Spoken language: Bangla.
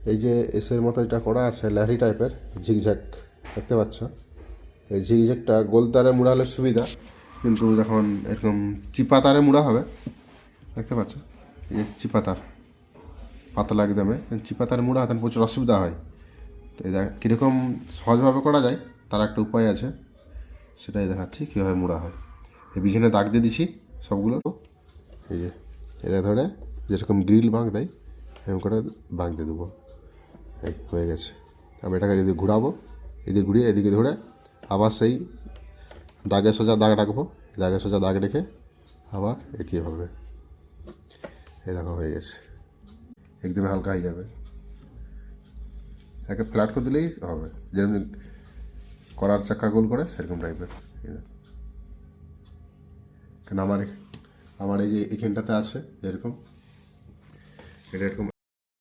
এই যে এসের মতো এটা করা আছে লারি টাইপের ঝিকঝ্যাক দেখতে পাচ্ছ। এই ঝিকঝ্যাকটা গোল তারে মুড়ালে সুবিধা, কিন্তু যখন এরকম চিপা তারে মুড়া হবে, দেখতে পাচ্ছ এই যে চিপা তার পাতলা একদমে চিপা তারে মুড়া তখন প্রচুর অসুবিধা হয়। তো এই কীরকম সহজভাবে করা যায় তার একটা উপায় আছে, সেটাই দেখাচ্ছি কীভাবে মুড়া হয়। এই পিছনে দাগ দিয়ে দিছি সবগুলো। এই যে এটা ধরে যেরকম গ্রিল বাঁক দেয় এরকম করে বাঁক দিয়ে দেবো। এই হয়ে গেছে। আমি এটাকে যদি ঘুরাবো, এদিকে ঘুরিয়ে এদিকে ধরে আবার সেই দাগে সোজা দাগ রাখবো, দাগে সোজা দাগ রেখে আবার একইভাবে। এই দেখো হয়ে গেছে, একদম হালকা হয়ে যাবে। একে ফ্ল্যাট করে দিলেই হবে, যেরকম করার চাক্কা গোল করে সেরকম টাইপের। কেন আমার এই যে এখানটাতে আছে এরকম, এটা এরকম